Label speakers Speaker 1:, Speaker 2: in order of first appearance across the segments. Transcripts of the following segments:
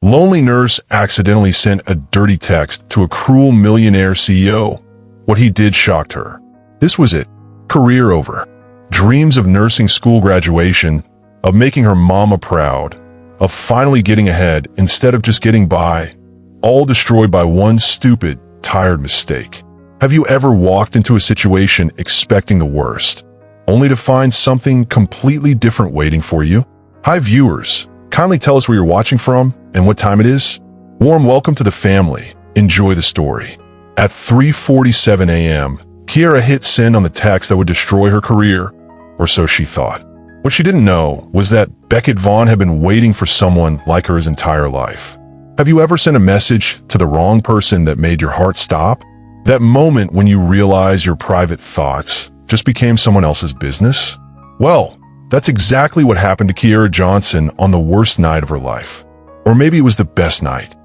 Speaker 1: Lonely nurse accidentally sent a dirty text to a cruel millionaire CEO. What he did shocked her. This was it. Career over. Dreams of nursing school graduation, of making her mama proud, of finally getting ahead instead of just getting by, all destroyed by one stupid, tired mistake. Have you ever walked into a situation expecting the worst, only to find something completely different waiting for you? Hi viewers, kindly tell us where you're watching from and what time it is. Warm welcome to the family. Enjoy the story. At 3:47 a.m., Kiera hit send on the text that would destroy her career, or so she thought. What she didn't know was that Beckett Vaughn had been waiting for someone like her his entire life. Have you ever sent a message to the wrong person that made your heart stop? That moment when you realize your private thoughts just became someone else's business? Well, that's exactly what happened to Kiera Johnson on the worst night of her life. Or maybe it was the best night.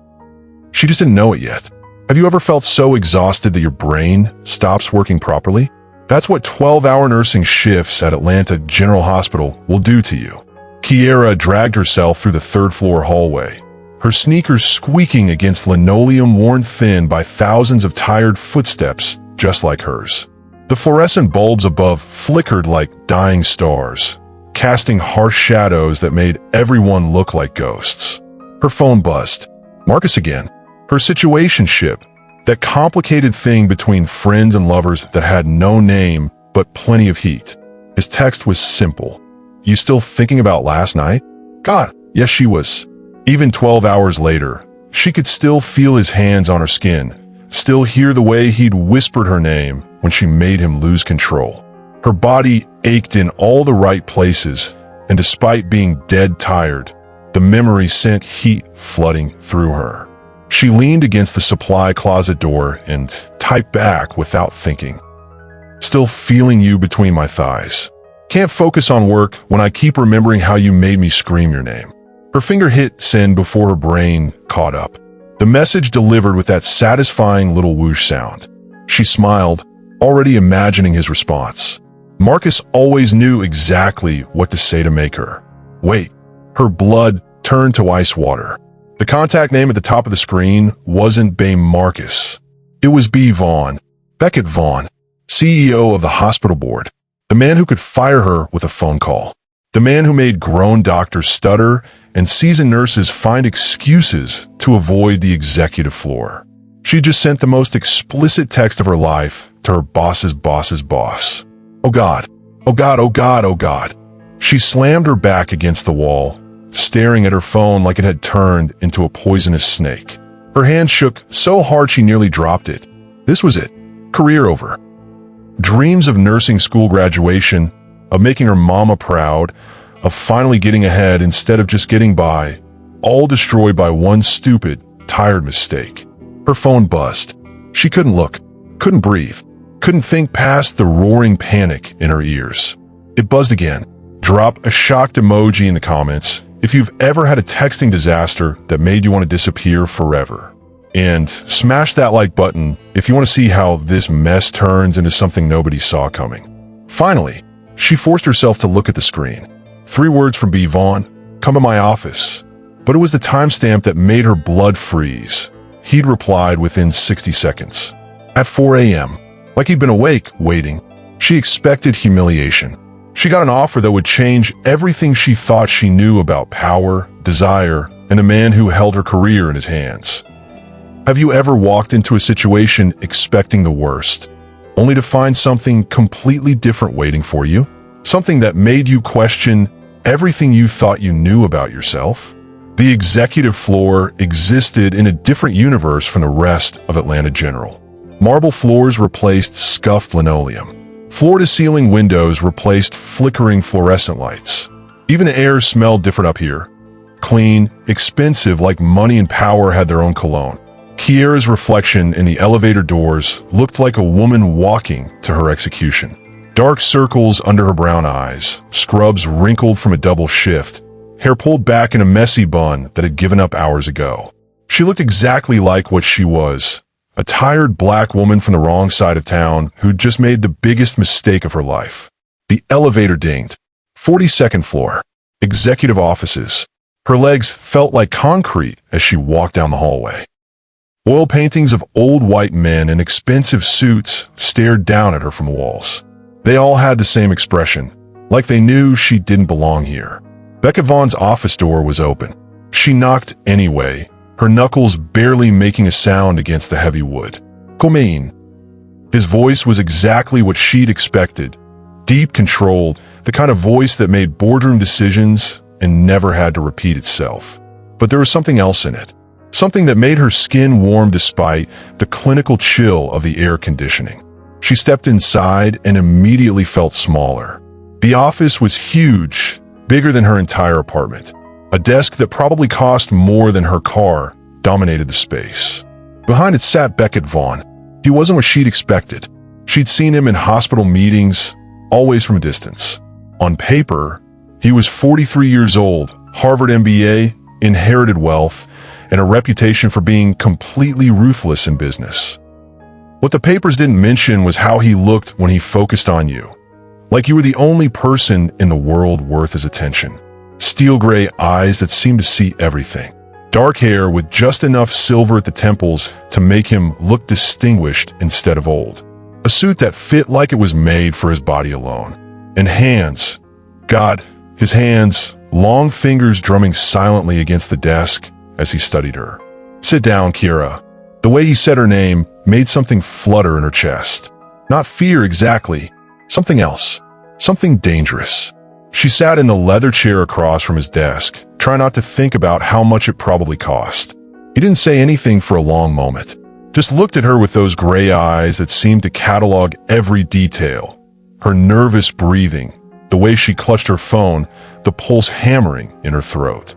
Speaker 1: She just didn't know it yet. Have you ever felt so exhausted that your brain stops working properly? That's what 12-hour nursing shifts at Atlanta General Hospital will do to you. Kiera dragged herself through the third-floor hallway, her sneakers squeaking against linoleum worn thin by thousands of tired footsteps just like hers. The fluorescent bulbs above flickered like dying stars, casting harsh shadows that made everyone look like ghosts. Her phone buzzed. Marcus again. Her situationship, that complicated thing between friends and lovers that had no name but plenty of heat. His text was simple. You still thinking about last night? God, yes she was. Even 12 hours later, she could still feel his hands on her skin, still hear the way he'd whispered her name when she made him lose control. Her body ached in all the right places, and despite being dead tired, the memory sent heat flooding through her. She leaned against the supply closet door and typed back without thinking. Still feeling you between my thighs. Can't focus on work when I keep remembering how you made me scream your name. Her finger hit send before her brain caught up. The message delivered with that satisfying little whoosh sound. She smiled, already imagining his response. Marcus always knew exactly what to say to make her. Wait, her blood turned to ice water. The contact name at the top of the screen wasn't Bay Marcus. It was B. Vaughn, Beckett Vaughn, CEO of the hospital board, the man who could fire her with a phone call, the man who made grown doctors stutter and seasoned nurses find excuses to avoid the executive floor. She just sent the most explicit text of her life to her boss's boss's boss. Oh God, oh God, oh God, oh God. She slammed her back against the wall, staring at her phone like it had turned into a poisonous snake. Her hand shook so hard she nearly dropped it. This was it. Career over. Dreams of nursing school graduation, of making her mama proud, of finally getting ahead instead of just getting by, all destroyed by one stupid, tired mistake. Her phone buzzed. She couldn't look, couldn't breathe, couldn't think past the roaring panic in her ears. It buzzed again. Drop a shocked emoji in the comments if you've ever had a texting disaster that made you want to disappear forever. And smash that like button if you want to see how this mess turns into something nobody saw coming. Finally, she forced herself to look at the screen. 3 words from B. Vaughn, come to my office. But it was the timestamp that made her blood freeze. He'd replied within 60 seconds. At 4 a.m., like he'd been awake, waiting. She expected humiliation. She got an offer that would change everything she thought she knew about power, desire, and a man who held her career in his hands. Have you ever walked into a situation expecting the worst, only to find something completely different waiting for you? Something that made you question everything you thought you knew about yourself? The executive floor existed in a different universe from the rest of Atlanta General. Marble floors replaced scuffed linoleum. Floor-to-ceiling windows replaced flickering fluorescent lights. Even the air smelled different up here. Clean, expensive, like money and power had their own cologne. Kiera's reflection in the elevator doors looked like a woman walking to her execution. Dark circles under her brown eyes, scrubs wrinkled from a double shift, hair pulled back in a messy bun that had given up hours ago. She looked exactly like what she was. A tired black woman from the wrong side of town who'd just made the biggest mistake of her life. The elevator dinged. 42nd floor. Executive offices. Her legs felt like concrete as she walked down the hallway. Oil paintings of old white men in expensive suits stared down at her from the walls. They all had the same expression, like they knew she didn't belong here. Becca Vaughn's office door was open. She knocked anyway, her knuckles barely making a sound against the heavy wood. "Come in." His voice was exactly what she'd expected. Deep, controlled, the kind of voice that made boardroom decisions and never had to repeat itself. But there was something else in it. Something that made her skin warm despite the clinical chill of the air conditioning. She stepped inside and immediately felt smaller. The office was huge, bigger than her entire apartment. A desk that probably cost more than her car dominated the space. Behind it sat Beckett Vaughn. He wasn't what she'd expected. She'd seen him in hospital meetings, always from a distance. On paper, he was 43 years old, Harvard MBA, inherited wealth, and a reputation for being completely ruthless in business. What the papers didn't mention was how he looked when he focused on you. Like you were the only person in the world worth his attention. Steel gray eyes that seemed to see everything. Dark hair with just enough silver at the temples to make him look distinguished instead of old. A suit that fit like it was made for his body alone. And hands. God, his hands, long fingers drumming silently against the desk as he studied her. "Sit down, Kira." The way he said her name made something flutter in her chest. Not fear exactly, something else. Something dangerous. She sat in the leather chair across from his desk, trying not to think about how much it probably cost. He didn't say anything for a long moment. Just looked at her with those gray eyes that seemed to catalog every detail. Her nervous breathing, the way she clutched her phone, the pulse hammering in her throat.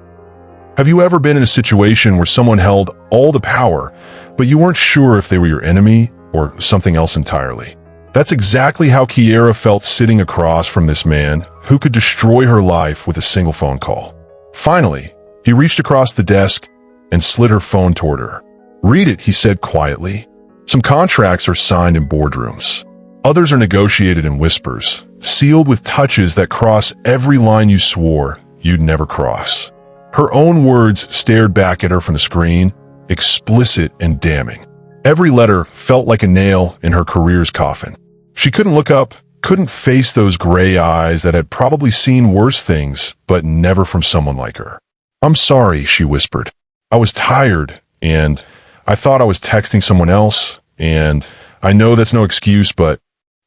Speaker 1: Have you ever been in a situation where someone held all the power, but you weren't sure if they were your enemy or something else entirely? That's exactly how Kiera felt sitting across from this man who could destroy her life with a single phone call. Finally, he reached across the desk and slid her phone toward her. "Read it," he said quietly. "Some contracts are signed in boardrooms. Others are negotiated in whispers, sealed with touches that cross every line you swore you'd never cross." Her own words stared back at her from the screen, explicit and damning. Every letter felt like a nail in her career's coffin. She couldn't look up, couldn't face those gray eyes that had probably seen worse things, but never from someone like her. "I'm sorry," she whispered. "I was tired, and I thought I was texting someone else, and I know that's no excuse, but..."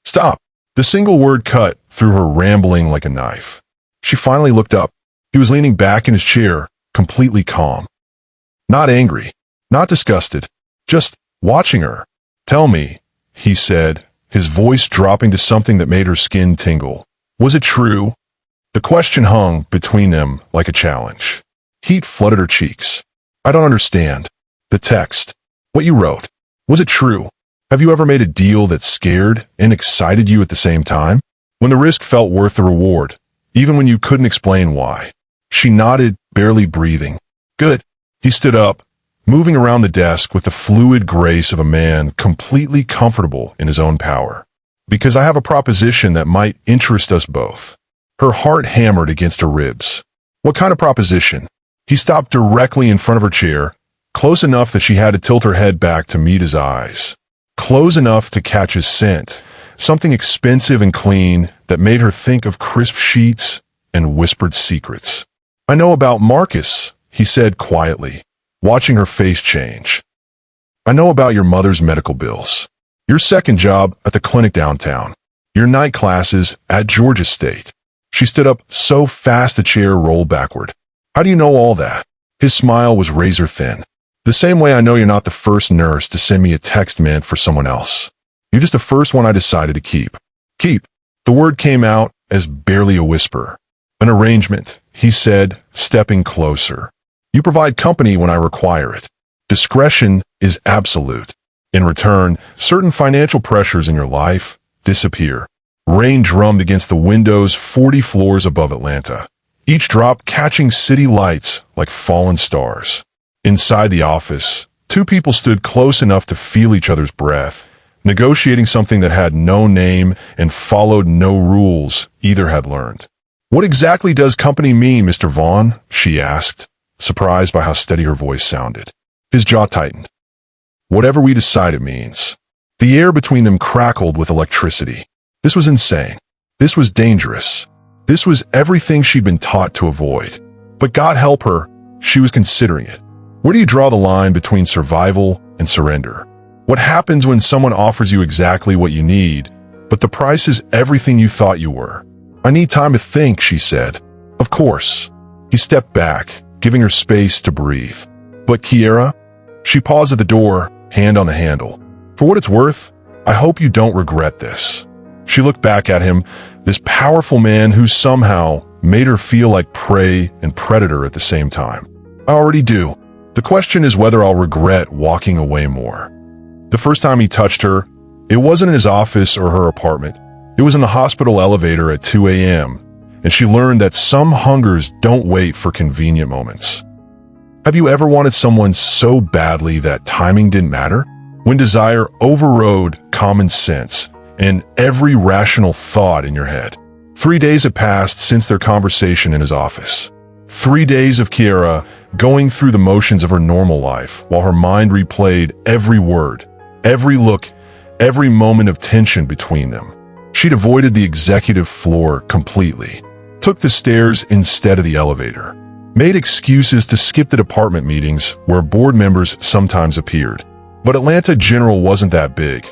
Speaker 1: "Stop." The single word cut through her rambling like a knife. She finally looked up. He was leaning back in his chair, completely calm. Not angry, not disgusted, just watching her. "Tell me," he said, his voice dropping to something that made her skin tingle. "Was it true?" The question hung between them like a challenge. Heat flooded her cheeks. "I don't understand. The text. What you wrote. Was it true? Have you ever made a deal that scared and excited you at the same time? When the risk felt worth the reward, even when you couldn't explain why?" She nodded, barely breathing. "Good." He stood up, moving around the desk with the fluid grace of a man completely comfortable in his own power. "Because I have a proposition that might interest us both." Her heart hammered against her ribs. "What kind of proposition?" He stopped directly in front of her chair, close enough that she had to tilt her head back to meet his eyes. Close enough to catch his scent, something expensive and clean that made her think of crisp sheets and whispered secrets. "I know about Marcus," he said quietly, watching her face change. "I know about your mother's medical bills, your second job at the clinic downtown, your night classes at Georgia State." She stood up so fast the chair rolled backward. "How do you know all that?" His smile was razor thin. "The same way I know you're not the first nurse to send me a text meant for someone else. You're just the first one I decided to keep." "Keep." The word came out as barely a whisper. "An arrangement," he said, stepping closer. "You provide company when I require it. Discretion is absolute. In return, certain financial pressures in your life disappear." Rain drummed against the windows 40 floors above Atlanta, each drop catching city lights like fallen stars. Inside the office, two people stood close enough to feel each other's breath, negotiating something that had no name and followed no rules either had learned. "What exactly does company mean, Mr. Vaughn?" she asked, surprised by how steady her voice sounded. His jaw tightened. "Whatever we decide it means." The air between them crackled with electricity. This was insane. This was dangerous. This was everything she'd been taught to avoid. But God help her, she was considering it. Where do you draw the line between survival and surrender? What happens when someone offers you exactly what you need, but the price is everything you thought you were? "I need time to think," she said. "Of course." He stepped back, giving her space to breathe. "But Kiera?" She paused at the door, hand on the handle. "For what it's worth, I hope you don't regret this." She looked back at him, this powerful man who somehow made her feel like prey and predator at the same time. "I already do. The question is whether I'll regret walking away more." The first time he touched her, it wasn't in his office or her apartment. It was in the hospital elevator at 2 a.m., and she learned that some hungers don't wait for convenient moments. Have you ever wanted someone so badly that timing didn't matter? When desire overrode common sense and every rational thought in your head. 3 days had passed since their conversation in his office. 3 days of Kiera going through the motions of her normal life while her mind replayed every word, every look, every moment of tension between them. She'd avoided the executive floor completely, took the stairs instead of the elevator, made excuses to skip the department meetings where board members sometimes appeared. But Atlanta General wasn't that big,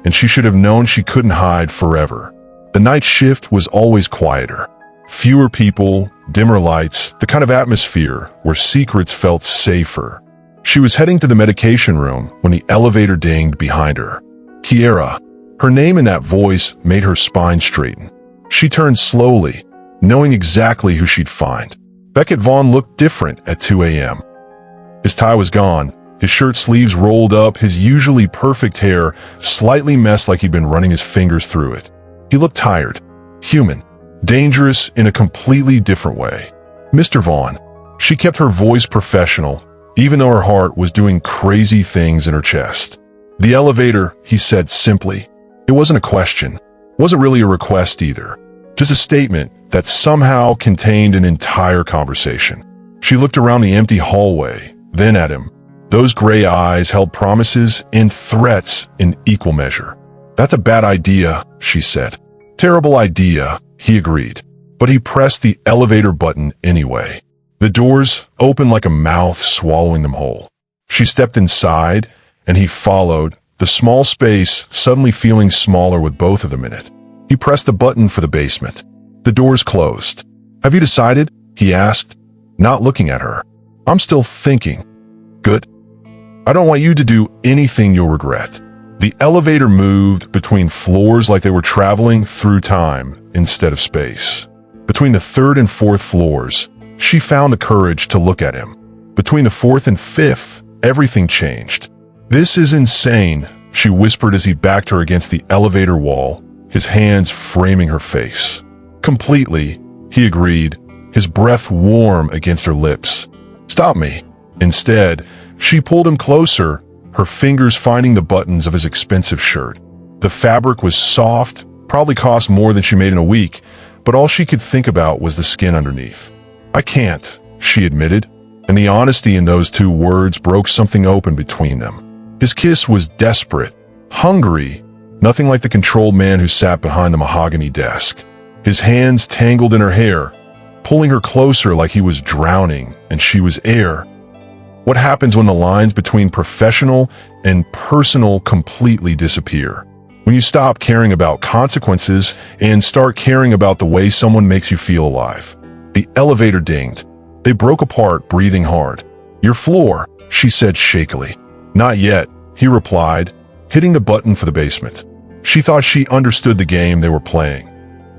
Speaker 1: and she should have known she couldn't hide forever. The night shift was always quieter. Fewer people, dimmer lights, the kind of atmosphere where secrets felt safer. She was heading to the medication room when the elevator dinged behind her. Kiera. Her name in that voice made her spine straighten. She turned slowly, knowing exactly who she'd find. Beckett Vaughn looked different at 2 a.m. His tie was gone, his shirt sleeves rolled up, his usually perfect hair slightly messed like he'd been running his fingers through it. He looked tired, human, dangerous in a completely different way. "Mr. Vaughn." She kept her voice professional, even though her heart was doing crazy things in her chest. "The elevator," he said simply. It wasn't a question. Wasn't really a request either. Just a statement that somehow contained an entire conversation. She looked around the empty hallway, then at him. Those gray eyes held promises and threats in equal measure. "That's a bad idea," she said. "Terrible idea," he agreed. But he pressed the elevator button anyway. The doors opened like a mouth swallowing them whole. She stepped inside, and he followed, the small space suddenly feeling smaller with both of them in it. He pressed the button for the basement. The doors closed. "Have you decided?" he asked, not looking at her. "I'm still thinking." "Good. I don't want you to do anything you'll regret." The elevator moved between floors like they were traveling through time instead of space. Between the 3rd and 4th floors, she found the courage to look at him. Between the 4th and 5th, everything changed. "This is insane," she whispered as he backed her against the elevator wall, his hands framing her face. "Completely," he agreed, his breath warm against her lips. "Stop me." Instead, she pulled him closer, her fingers finding the buttons of his expensive shirt. The fabric was soft, probably cost more than she made in a week, but all she could think about was the skin underneath. "I can't," she admitted, and the honesty in those 2 words broke something open between them. His kiss was desperate, hungry, nothing like the controlled man who sat behind the mahogany desk. His hands tangled in her hair, pulling her closer like he was drowning and she was air. What happens when the lines between professional and personal completely disappear? When you stop caring about consequences and start caring about the way someone makes you feel alive. The elevator dinged. They broke apart, breathing hard. "Your floor," she said shakily. "Not yet," he replied, hitting the button for the basement. She thought she understood the game they were playing.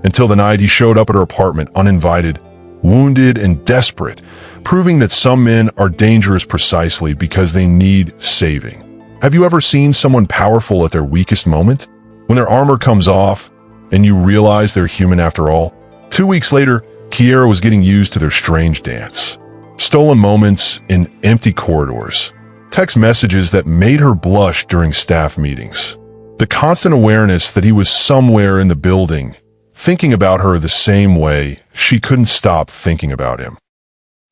Speaker 1: Until the night he showed up at her apartment uninvited, wounded and desperate, proving that some men are dangerous precisely because they need saving. Have you ever seen someone powerful at their weakest moment? When their armor comes off and you realize they're human after all? 2 weeks later, Kiera was getting used to their strange dance. Stolen moments in empty corridors. Text messages that made her blush during staff meetings. The constant awareness that he was somewhere in the building, thinking about her the same way she couldn't stop thinking about him.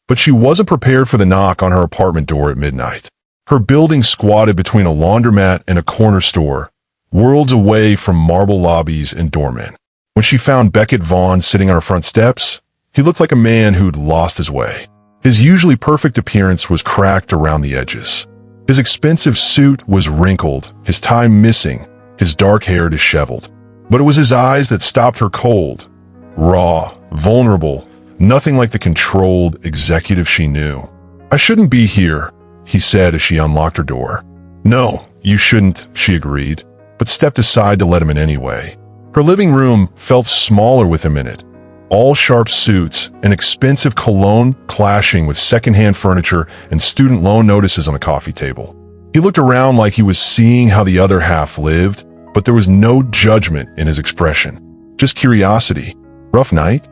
Speaker 1: But she wasn't prepared for the knock on her apartment door at midnight. Her building squatted between a laundromat and a corner store, worlds away from marble lobbies and doormen. When she found Beckett Vaughn sitting on her front steps, he looked like a man who'd lost his way. His usually perfect appearance was cracked around the edges. His expensive suit was wrinkled, his tie missing, his dark hair disheveled. But it was his eyes that stopped her cold, raw, vulnerable, nothing like the controlled executive she knew. "I shouldn't be here," he said as she unlocked her door. "No, you shouldn't," she agreed, but stepped aside to let him in anyway. Her living room felt smaller with him in it, all sharp suits and expensive cologne clashing with secondhand furniture and student loan notices on the coffee table. He looked around like he was seeing how the other half lived, but there was no judgment in his expression, just curiosity. "Rough night?"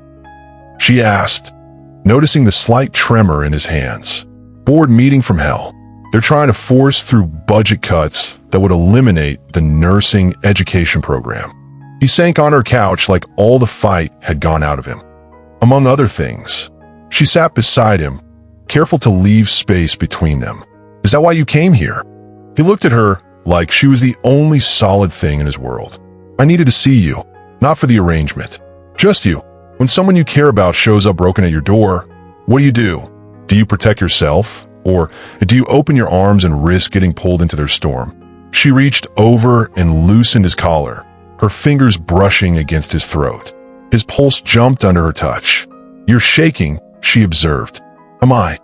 Speaker 1: she asked, noticing the slight tremor in his hands. "Board meeting from hell. They're trying to force through budget cuts that would eliminate the nursing education program." He sank on her couch like all the fight had gone out of him. Among other things, she sat beside him, careful to leave space between them. "Is that why you came here?" He looked at her like she was the only solid thing in his world. "I needed to see you, not for the arrangement. Just you. When someone you care about shows up broken at your door, what do? Do you protect yourself? Or do you open your arms and risk getting pulled into their storm?" She reached over and loosened his collar, her fingers brushing against his throat. His pulse jumped under her touch. "You're shaking," she observed. "Am I?"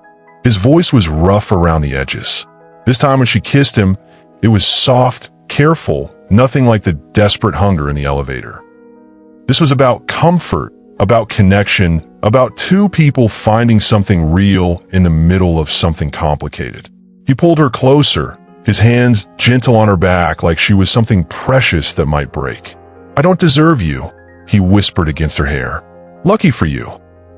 Speaker 1: His voice was rough around the edges. This time when she kissed him, it was soft, careful, nothing like the desperate hunger in the elevator. This was about comfort, about connection, about two people finding something real in the middle of something complicated. He pulled her closer, his hands gentle on her back like she was something precious that might break. "I don't deserve you," he whispered against her hair. "Lucky for you.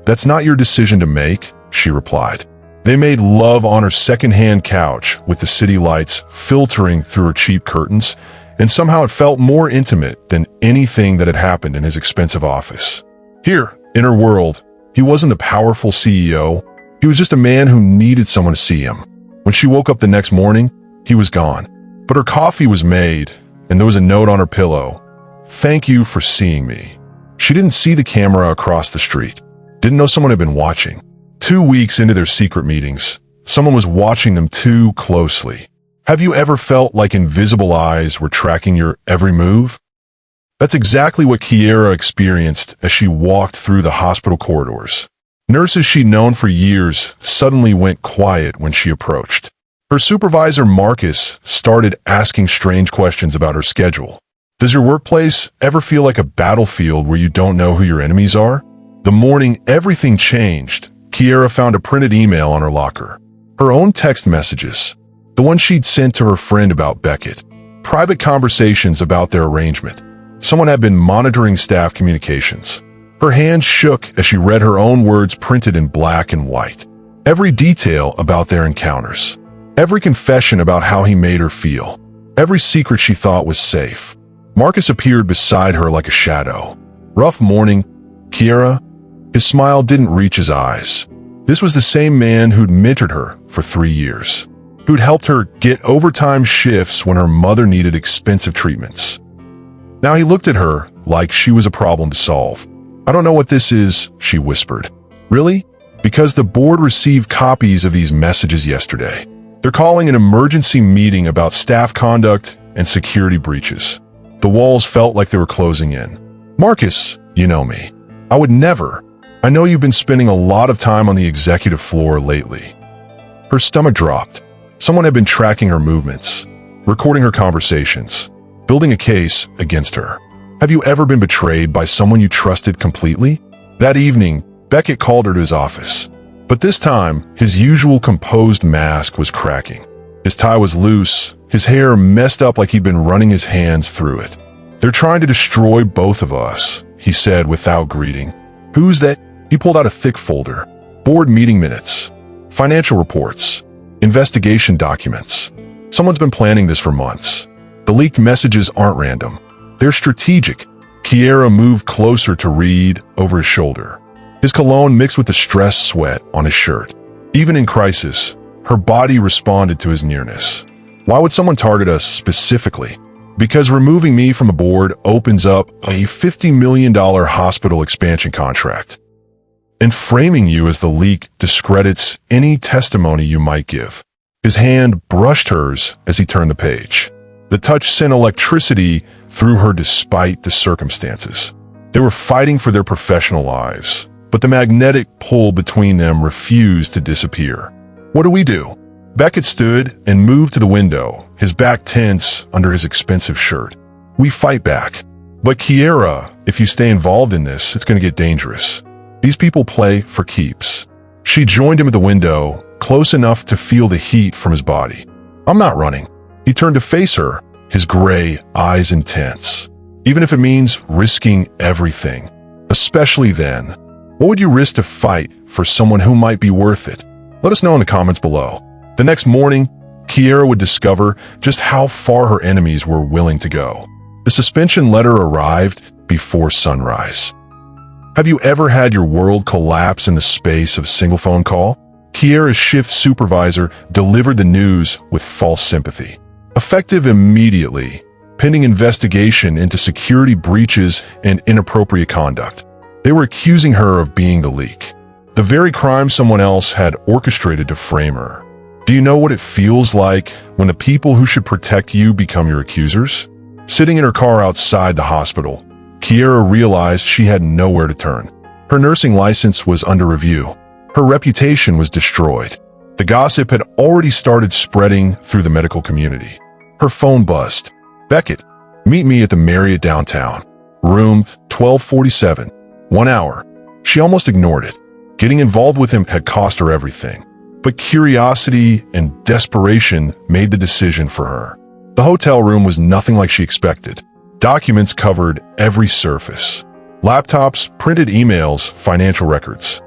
Speaker 1: That's not your decision to make," she replied. They made love on her second-hand couch with the city lights filtering through her cheap curtains, and somehow it felt more intimate than anything that had happened in his expensive office. Here, in her world, he wasn't the powerful CEO. He was just a man who needed someone to see him. When she woke up the next morning, he was gone. But her coffee was made, and there was a note on her pillow. "Thank you for seeing me." She didn't see the camera across the street. Didn't know someone had been watching. 2 weeks into their secret meetings, someone was watching them too closely. Have you ever felt like invisible eyes were tracking your every move? That's exactly what Kiera experienced as she walked through the hospital corridors. Nurses she'd known for years suddenly went quiet when she approached. Her supervisor, Marcus, started asking strange questions about her schedule. "Does your workplace ever feel like a battlefield where you don't know who your enemies are?" The morning everything changed, Kiera found a printed email on her locker. Her own text messages, the one she'd sent to her friend about Beckett. Private conversations about their arrangement. Someone had been monitoring staff communications. Her hand shook as she read her own words printed in black and white. Every detail about their encounters. Every confession about how he made her feel. Every secret she thought was safe. Marcus appeared beside her like a shadow. "Rough morning, Kiera?" His smile didn't reach his eyes. This was the same man who'd mentored her for 3 years, who'd helped her get overtime shifts when her mother needed expensive treatments. Now he looked at her like she was a problem to solve. "I don't know what this is," she whispered. "Really? Because the board received copies of these messages yesterday. They're calling an emergency meeting about staff conduct and security breaches." The walls felt like they were closing in. "Marcus, you know me. I would never. I know you've been spending a lot of time on the executive floor lately." Her stomach dropped. Someone had been tracking her movements, recording her conversations, building a case against her. Have you ever been betrayed by someone you trusted completely? That evening, Beckett called her to his office. But this time, his usual composed mask was cracking. His tie was loose, his hair messed up like he'd been running his hands through it. "They're trying to destroy both of us," he said without greeting. "Who's that?" He pulled out a thick folder. Board meeting minutes, financial reports, investigation documents. Someone's been planning this for months. The leaked messages aren't random. They're strategic. Kiera moved closer to read over his shoulder. His cologne mixed with the stress sweat on his shirt. Even in crisis, her body responded to his nearness. Why would someone target us specifically? Because removing me from the board opens up a $50 million hospital expansion contract. And framing you as the leak discredits any testimony you might give. His hand brushed hers as he turned the page. The touch sent electricity through her despite the circumstances. They were fighting for their professional lives, but the magnetic pull between them refused to disappear. What do? Beckett stood and moved to the window, his back tense under his expensive shirt. We fight back. But Kiera, if you stay involved in this, it's going to get dangerous. These people play for keeps. She joined him at the window, close enough to feel the heat from his body. I'm not running. He turned to face her, his gray eyes intense. Even if it means risking everything. Especially then. What would you risk to fight for someone who might be worth it? Let us know in the comments below. The next morning, Kiera would discover just how far her enemies were willing to go. The suspension letter arrived before sunrise. Have you ever had your world collapse in the space of a single phone call? Kiera's shift supervisor delivered the news with false sympathy. Effective immediately, pending investigation into security breaches and inappropriate conduct. They were accusing her of being the leak. The very crime someone else had orchestrated to frame her. Do you know what it feels like when the people who should protect you become your accusers? Sitting in her car outside the hospital, Kiera realized she had nowhere to turn. Her nursing license was under review. Her reputation was destroyed. The gossip had already started spreading through the medical community. Her phone buzzed. Beckett, meet me at the Marriott downtown. Room 1247. 1 hour. She almost ignored it. Getting involved with him had cost her everything. But curiosity and desperation made the decision for her. The hotel room was nothing like she expected. Documents covered every surface. Laptops, printed emails, financial records.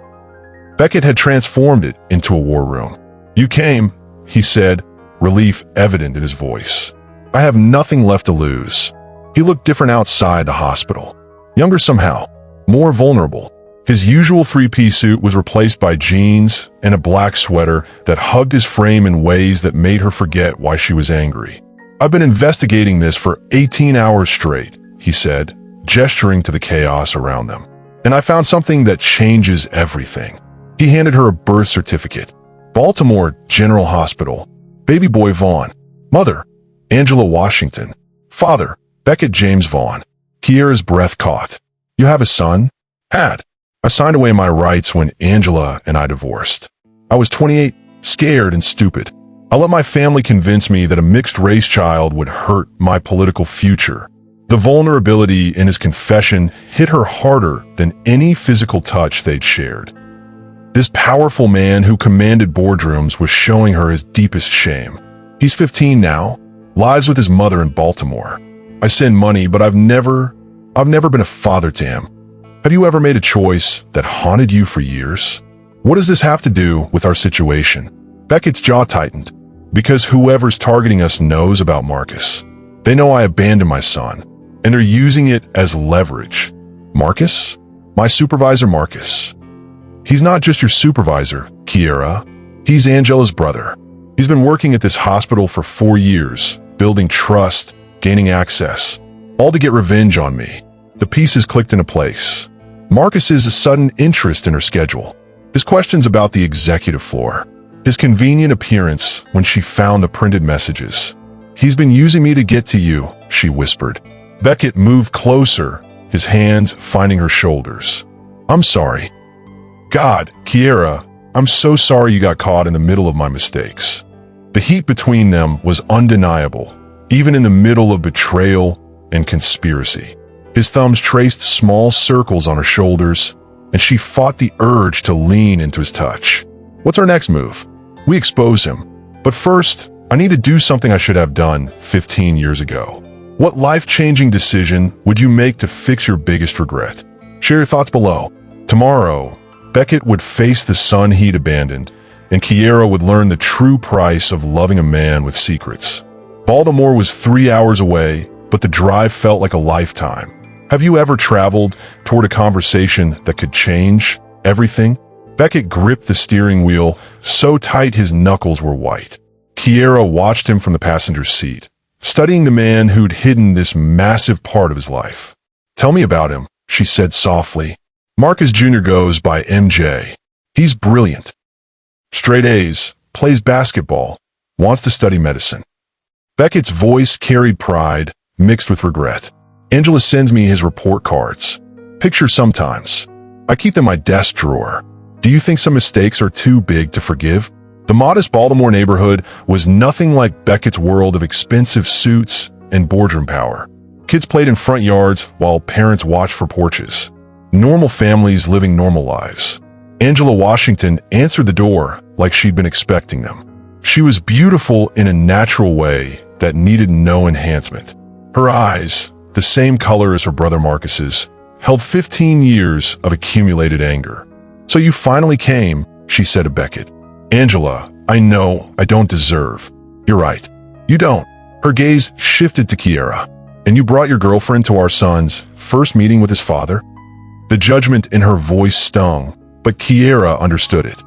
Speaker 1: Beckett had transformed it into a war room. You came, he said, relief evident in his voice. I have nothing left to lose. He looked different outside the hospital. Younger somehow, more vulnerable. His usual three-piece suit was replaced by jeans and a black sweater that hugged his frame in ways that made her forget why she was angry. I've been investigating this for 18 hours straight, he said, gesturing to the chaos around them. And I found something that changes everything. He handed her a birth certificate. Baltimore General Hospital. Baby boy Vaughn. Mother, Angela Washington. Father, Beckett James Vaughn. Kiera's breath caught. You have a son? Had. I signed away my rights when Angela and I divorced. I was 28, scared and stupid. I let my family convince me that a mixed-race child would hurt my political future. The vulnerability in his confession hit her harder than any physical touch they'd shared. This powerful man who commanded boardrooms was showing her his deepest shame. He's 15 now, lives with his mother in Baltimore. I send money, but I've never been a father to him. Have you ever made a choice that haunted you for years? What does this have to do with our situation? Beckett's jaw tightened. Because whoever's targeting us knows about Marcus. They know I abandoned my son, and they're using it as leverage. Marcus? My supervisor Marcus. He's not just your supervisor, Kiera. He's Angela's brother. He's been working at this hospital for 4 years, building trust, gaining access, all to get revenge on me. The pieces clicked into place. Marcus's sudden interest in her schedule. His questions about the executive floor. His convenient appearance when she found the printed messages. He's been using me to get to you, she whispered. Beckett moved closer, his hands finding her shoulders. I'm sorry. God, Kiera, I'm so sorry you got caught in the middle of my mistakes. The heat between them was undeniable, even in the middle of betrayal and conspiracy. His thumbs traced small circles on her shoulders, and she fought the urge to lean into his touch. What's our next move? We expose him. But first, I need to do something I should have done 15 years ago. What life-changing decision would you make to fix your biggest regret? Share your thoughts below. Tomorrow, Beckett would face the son he'd abandoned, and Kiera would learn the true price of loving a man with secrets. Baltimore was 3 hours away, but the drive felt like a lifetime. Have you ever traveled toward a conversation that could change everything? Beckett gripped the steering wheel so tight his knuckles were white. Kiera watched him from the passenger seat, studying the man who'd hidden this massive part of his life. "Tell me about him," she said softly. "Marcus Jr. goes by MJ. He's brilliant. Straight A's, plays basketball, wants to study medicine." Beckett's voice carried pride, mixed with regret. "Angela sends me his report cards. Pictures sometimes. I keep them in my desk drawer. Do you think some mistakes are too big to forgive?" The modest Baltimore neighborhood was nothing like Beckett's world of expensive suits and boardroom power. Kids played in front yards while parents watched for porches. Normal families living normal lives. Angela Washington answered the door like she'd been expecting them. She was beautiful in a natural way that needed no enhancement. Her eyes, the same color as her brother Marcus's, held 15 years of accumulated anger. "So you finally came," she said to Beckett. "Angela, I know I don't deserve." "You're right. You don't." Her gaze shifted to Kiera. "And you brought your girlfriend to our son's first meeting with his father?" The judgment in her voice stung, but Kiera understood it.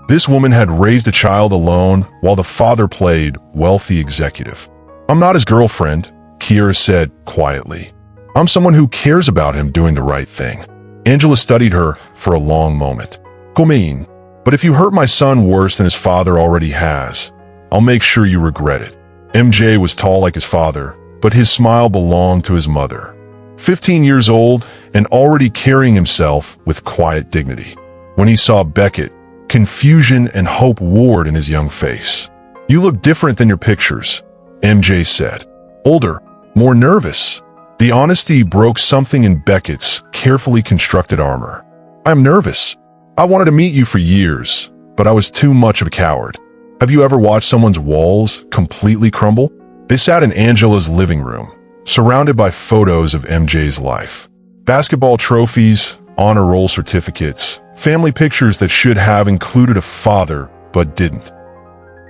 Speaker 1: This woman had raised a child alone while the father played wealthy executive. "I'm not his girlfriend," Kiera said quietly. "I'm someone who cares about him doing the right thing." Angela studied her for a long moment. "Cool, but if you hurt my son worse than his father already has, I'll make sure you regret it." MJ was tall like his father, but his smile belonged to his mother. 15 years old and already carrying himself with quiet dignity. When he saw Beckett, confusion and hope warred in his young face. "You look different than your pictures," MJ said. "Older, more nervous." The honesty broke something in Beckett's carefully constructed armor. "I'm nervous. I wanted to meet you for years, but I was too much of a coward." Have you ever watched someone's walls completely crumble? They sat in Angela's living room, surrounded by photos of MJ's life. Basketball trophies, honor roll certificates, family pictures that should have included a father but didn't.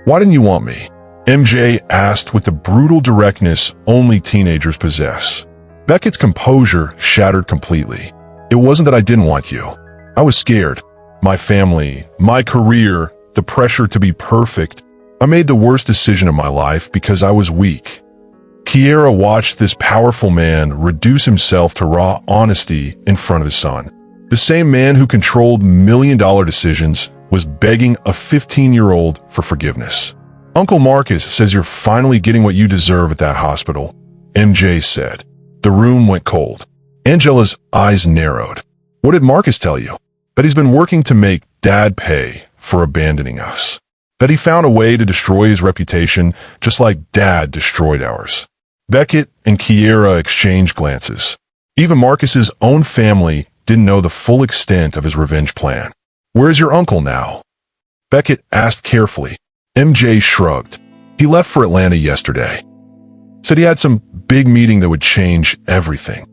Speaker 1: "Why didn't you want me?" MJ asked with the brutal directness only teenagers possess. Beckett's composure shattered completely. "It wasn't that I didn't want you. I was scared. My family, my career, the pressure to be perfect. I made the worst decision of my life because I was weak." Kiera watched this powerful man reduce himself to raw honesty in front of his son. The same man who controlled million-dollar decisions was begging a 15-year-old for forgiveness. "Uncle Marcus says you're finally getting what you deserve at that hospital," MJ said. The room went cold. Angela's eyes narrowed. "What did Marcus tell you?" "That he's been working to make Dad pay for abandoning us. That he found a way to destroy his reputation just like Dad destroyed ours." Beckett and Kiera exchanged glances. Even Marcus's own family didn't know the full extent of his revenge plan. "Where's your uncle now?" Beckett asked carefully. MJ shrugged. "He left for Atlanta yesterday. Said he had some big meeting that would change everything."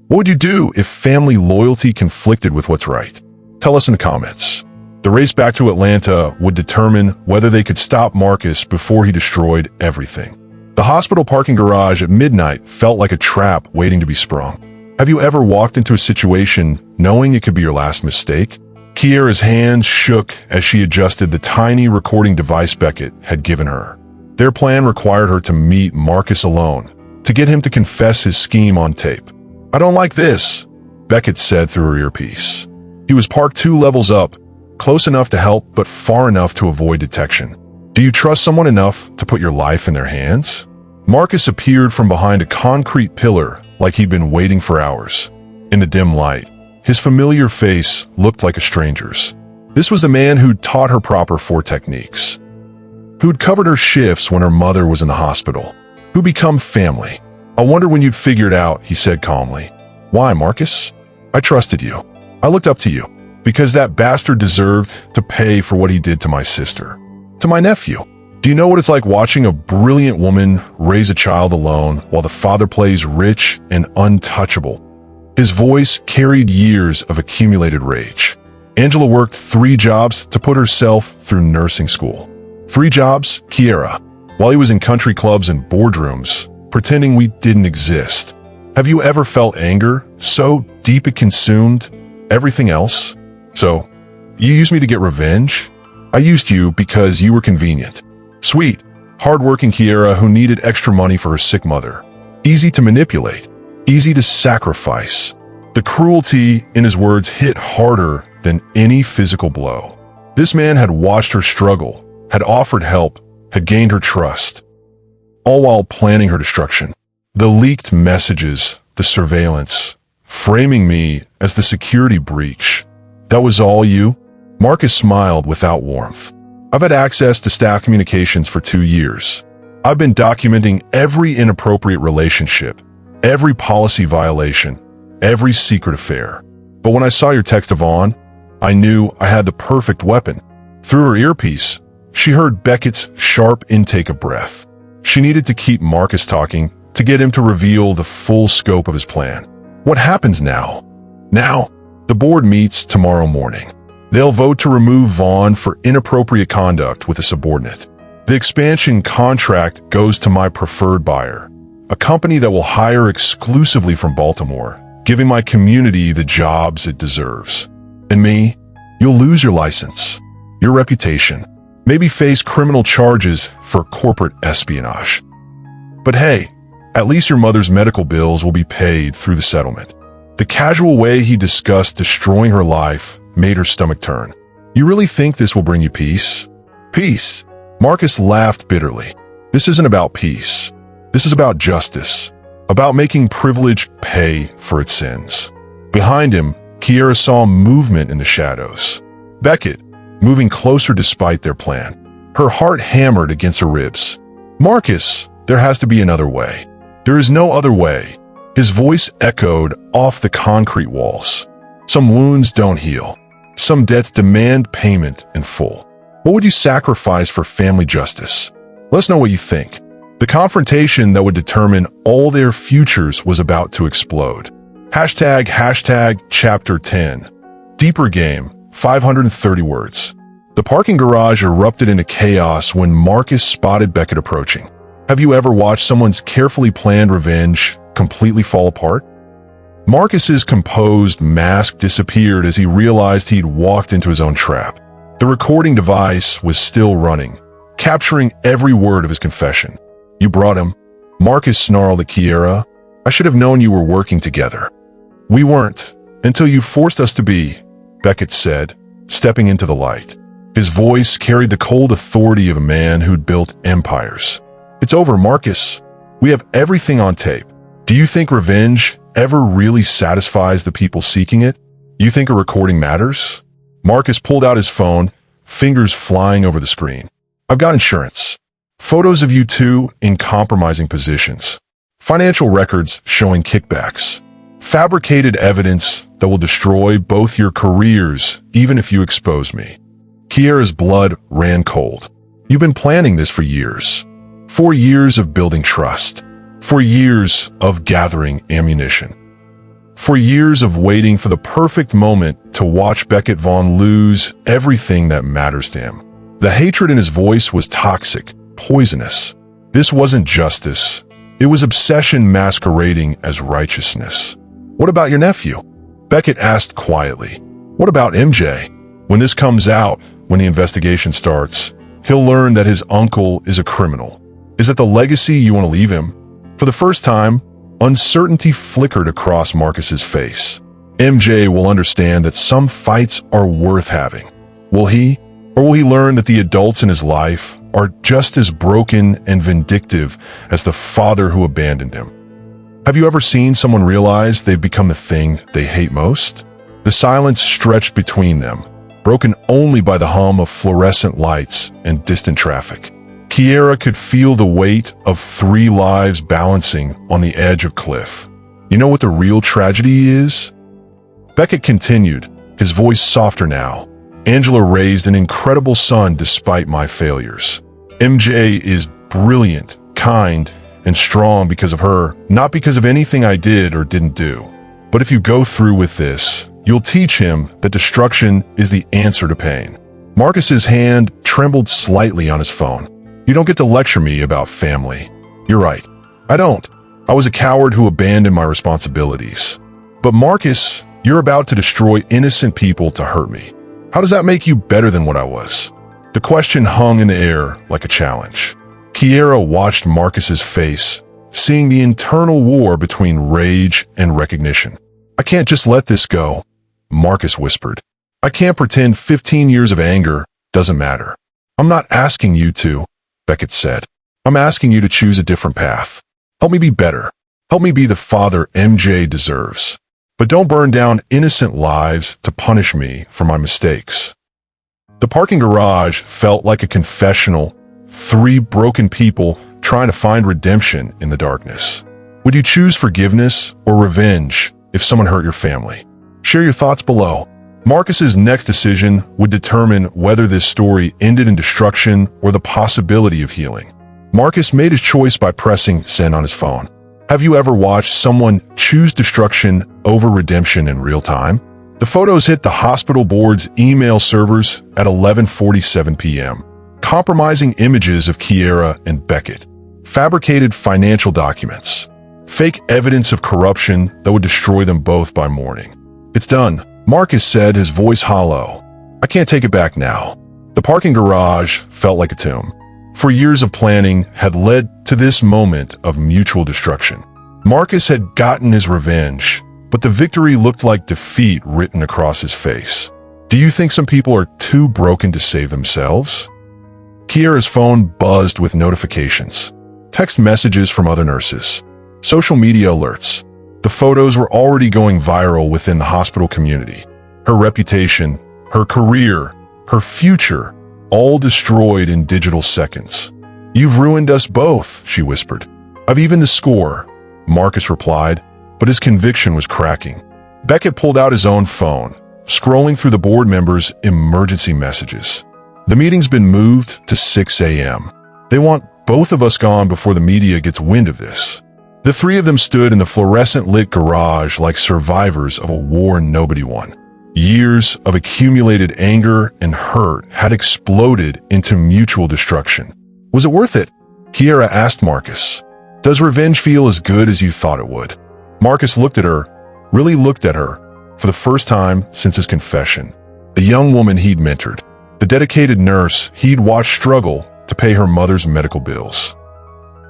Speaker 1: What would you do if family loyalty conflicted with what's right? Tell us in the comments. The race back to Atlanta would determine whether they could stop Marcus before he destroyed everything. The hospital parking garage at midnight felt like a trap waiting to be sprung. Have you ever walked into a situation knowing it could be your last mistake? Kiera's hands shook as she adjusted the tiny recording device Beckett had given her. Their plan required her to meet Marcus alone, to get him to confess his scheme on tape. "I don't like this," Beckett said through her earpiece. He was parked 2 levels up, close enough to help but far enough to avoid detection. "Do you trust someone enough to put your life in their hands?" Marcus appeared from behind a concrete pillar like he'd been waiting for hours. In the dim light, his familiar face looked like a stranger's. This was the man who'd taught her proper 4 techniques, who'd covered her shifts when her mother was in the hospital, who'd become family. "I wonder when you'd figure it out," he said calmly. "Why, Marcus? I trusted you. I looked up to you. Because that bastard deserved to pay for what he did to my sister. To my nephew. Do you know what it's like watching a brilliant woman raise a child alone while the father plays rich and untouchable?" His voice carried years of accumulated rage. Angela worked 3 jobs to put herself through nursing school. 3 jobs, Kiera, while he was in country clubs and boardrooms, pretending we didn't exist. Have you ever felt anger so deep it consumed everything else? So, you used me to get revenge? I used you because you were convenient. Sweet, hard-working Kiera who needed extra money for her sick mother. Easy to manipulate, easy to sacrifice. The cruelty in his words hit harder than any physical blow. This man had watched her struggle, had offered help, had gained her trust, all while planning her destruction. The leaked messages, the surveillance, framing me as the security breach. That was all you? Marcus smiled without warmth. I've had access to staff communications for 2 years. I've been documenting every inappropriate relationship, every policy violation, every secret affair. But when I saw your text to Vaughn, I knew I had the perfect weapon. Through her earpiece, she heard Beckett's sharp intake of breath. She needed to keep Marcus talking to get him to reveal the full scope of his plan. What happens now? Now, the board meets tomorrow morning. They'll vote to remove Vaughn for inappropriate conduct with a subordinate. The expansion contract goes to my preferred buyer, a company that will hire exclusively from Baltimore, giving my community the jobs it deserves. And me, you'll lose your license, your reputation, maybe face criminal charges for corporate espionage. But hey, at least your mother's medical bills will be paid through the settlement. The casual way he discussed destroying her life made her stomach turn. You really think this will bring you peace? Peace? Marcus laughed bitterly. This isn't about peace. This is about justice, about making privilege pay for its sins. Behind him, Kiera saw movement in the shadows. Beckett, moving closer despite their plan. Her heart hammered against her ribs. Marcus, there has to be another way. There is no other way. His voice echoed off the concrete walls. Some wounds don't heal. Some debts demand payment in full. What would you sacrifice for family justice? Let us know what you think. The confrontation that would determine all their futures was about to explode. Hashtag chapter 10. Deeper game, 530 words. The parking garage erupted into chaos when Marcus spotted Beckett approaching. Have you ever watched someone's carefully planned revenge completely fall apart? Marcus's composed mask disappeared as he realized he'd walked into his own trap. The recording device was still running, capturing every word of his confession. You brought him. Marcus snarled at Kiera. I should have known you were working together. We weren't, until you forced us to be, Beckett said, stepping into the light. His voice carried the cold authority of a man who'd built empires. It's over, Marcus. We have everything on tape. Do you think revenge ever really satisfies the people seeking it? You think a recording matters? Marcus pulled out his phone, fingers flying over the screen. I've got insurance. Photos of you two in compromising positions. Financial records showing kickbacks. Fabricated evidence that will destroy both your careers, even if you expose me. Kiera's blood ran cold. You've been planning this for years. 4 years of building trust. 4 years of gathering ammunition. 4 years of waiting for the perfect moment to watch Beckett Vaughn lose everything that matters to him. The hatred in his voice was toxic, poisonous. This wasn't justice. It was obsession masquerading as righteousness. What about your nephew? Beckett asked quietly. What about MJ? When this comes out, when the investigation starts, he'll learn that his uncle is a criminal. Is that the legacy you want to leave him? For the first time, uncertainty flickered across Marcus's face. MJ will understand that some fights are worth having. Will he? Or will he learn that the adults in his life are just as broken and vindictive as the father who abandoned him? Have you ever seen someone realize they've become the thing they hate most? The silence stretched between them, broken only by the hum of fluorescent lights and distant traffic. Kiera could feel the weight of 3 lives balancing on the edge of cliff. You know what the real tragedy is? Beckett continued, his voice softer now. Angela raised an incredible son despite my failures. MJ is brilliant, kind, and strong because of her, not because of anything I did or didn't do. But if you go through with this, you'll teach him that destruction is the answer to pain. Marcus's hand trembled slightly on his phone. You don't get to lecture me about family. You're right. I don't. I was a coward who abandoned my responsibilities. But Marcus, you're about to destroy innocent people to hurt me. How does that make you better than what I was? The question hung in the air like a challenge. Kiera watched Marcus's face, seeing the internal war between rage and recognition. I can't just let this go, Marcus whispered. I can't pretend 15 years of anger doesn't matter. I'm not asking you to, Beckett said. I'm asking you to choose a different path. Help me be better. Help me be the father MJ deserves. But don't burn down innocent lives to punish me for my mistakes. The parking garage felt like a confessional, 3 broken people trying to find redemption in the darkness. Would you choose forgiveness or revenge if someone hurt your family? Share your thoughts below. Marcus's next decision would determine whether this story ended in destruction or the possibility of healing. Marcus made his choice by pressing send on his phone. Have you ever watched someone choose destruction over redemption in real time? The photos hit the hospital board's email servers at 11:47 p.m. Compromising images of Kiera and Beckett, fabricated financial documents, fake evidence of corruption that would destroy them both by morning. It's done, Marcus said, his voice hollow. I can't take it back now. The parking garage felt like a tomb. For years of planning had led to this moment of mutual destruction. Marcus had gotten his revenge, but the victory looked like defeat written across his face. Do you think some people are too broken to save themselves? Kiera's phone buzzed with notifications, text messages from other nurses, social media alerts. The photos were already going viral within the hospital community. Her reputation, her career, her future, all destroyed in digital seconds. You've ruined us both, she whispered. I've evened the score, Marcus replied, but his conviction was cracking. Beckett pulled out his own phone, scrolling through the board members' emergency messages. The meeting's been moved to 6 a.m. They want both of us gone before the media gets wind of this. The 3 of them stood in the fluorescent-lit garage like survivors of a war nobody won. Years of accumulated anger and hurt had exploded into mutual destruction. Was it worth it? Kiera asked Marcus. Does revenge feel as good as you thought it would? Marcus looked at her, really looked at her, for the first time since his confession. The young woman he'd mentored, the dedicated nurse he'd watched struggle to pay her mother's medical bills.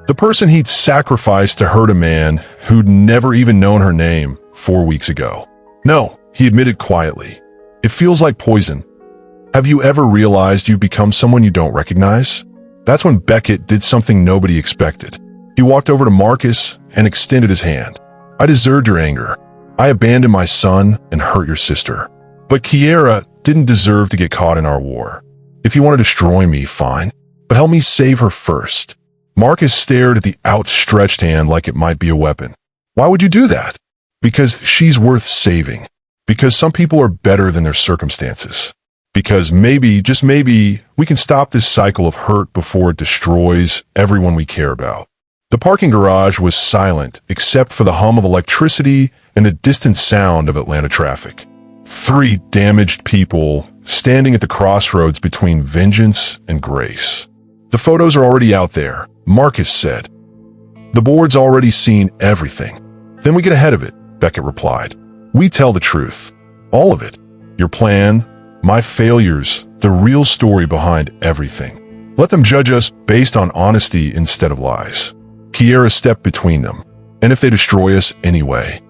Speaker 1: The person he'd sacrificed to hurt a man who'd never even known her name 4 weeks ago. No, he admitted quietly. It feels like poison. Have you ever realized you've become someone you don't recognize? That's when Beckett did something nobody expected. He walked over to Marcus and extended his hand. I deserved your anger. I abandoned my son and hurt your sister. But Kiera didn't deserve to get caught in our war. If you want to destroy me, fine. But help me save her first. Marcus stared at the outstretched hand like it might be a weapon. Why would you do that? Because she's worth saving. Because some people are better than their circumstances. Because maybe, just maybe, we can stop this cycle of hurt before it destroys everyone we care about. The parking garage was silent except for the hum of electricity and the distant sound of Atlanta traffic. 3 damaged people standing at the crossroads between vengeance and grace. The photos are already out there, Marcus said. The board's already seen everything. Then we get ahead of it, Beckett replied. We tell the truth. All of it. Your plan, my failures, the real story behind everything. Let them judge us based on honesty instead of lies. Kiera stepped between them. And if they destroy us anyway?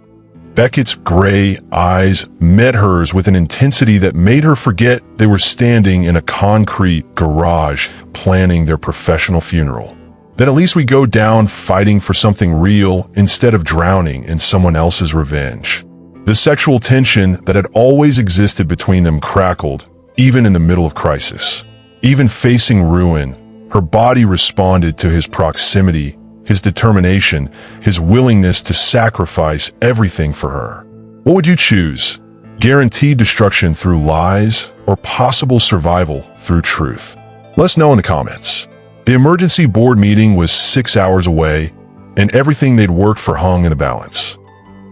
Speaker 1: Beckett's gray eyes met hers with an intensity that made her forget they were standing in a concrete garage planning their professional funeral. Then at least we go down fighting for something real instead of drowning in someone else's revenge. The sexual tension that had always existed between them crackled, even in the middle of crisis. Even facing ruin, her body responded to his proximity, his determination, his willingness to sacrifice everything for her. What would you choose? Guaranteed destruction through lies or possible survival through truth? Let us know in the comments. The emergency board meeting was 6 hours away, and everything they'd worked for hung in the balance.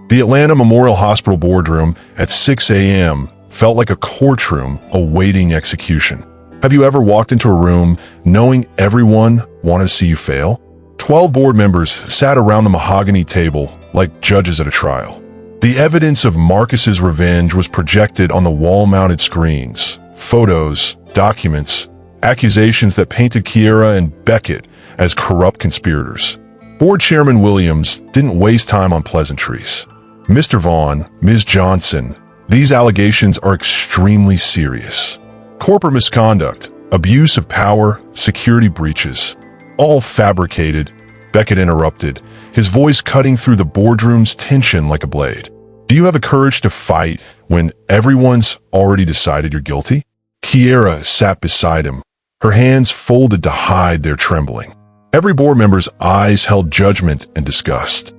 Speaker 1: The Atlanta Memorial Hospital boardroom at 6 a.m. felt like a courtroom awaiting execution. Have you ever walked into a room knowing everyone wanted to see you fail? 12 board members sat around the mahogany table like judges at a trial. The evidence of Marcus's revenge was projected on the wall-mounted screens. Photos, documents, accusations that painted Kiera and Beckett as corrupt conspirators. Board Chairman Williams didn't waste time on pleasantries. Mr. Vaughn, Ms. Johnson, these allegations are extremely serious. Corporate misconduct, abuse of power, security breaches, all fabricated. Beckett interrupted, his voice cutting through the boardroom's tension like a blade. Do you have the courage to fight when everyone's already decided you're guilty? Kiera sat beside him, her hands folded to hide their trembling. Every board member's eyes held judgment and disgust.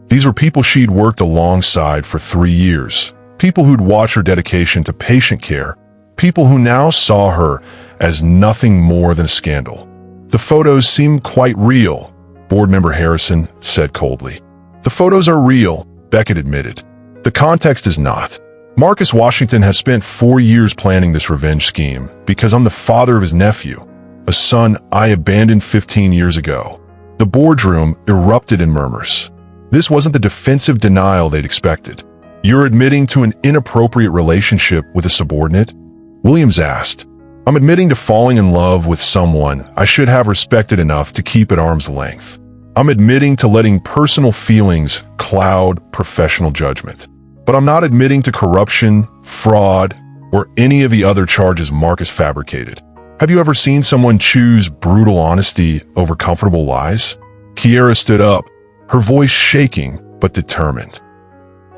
Speaker 1: These were people she'd worked alongside for 3 years, people who'd watched her dedication to patient care, people who now saw her as nothing more than a scandal. The photos seemed quite real, Board Member Harrison said coldly. The photos are real, Beckett admitted. The context is not. Marcus Washington has spent 4 years planning this revenge scheme because I'm the father of his nephew, a son I abandoned 15 years ago. The boardroom erupted in murmurs. This wasn't the defensive denial they'd expected. You're admitting to an inappropriate relationship with a subordinate? Williams asked. I'm admitting to falling in love with someone I should have respected enough to keep at arm's length. I'm admitting to letting personal feelings cloud professional judgment. But I'm not admitting to corruption, fraud, or any of the other charges Marcus fabricated. Have you ever seen someone choose brutal honesty over comfortable lies? Kiera stood up, her voice shaking but determined.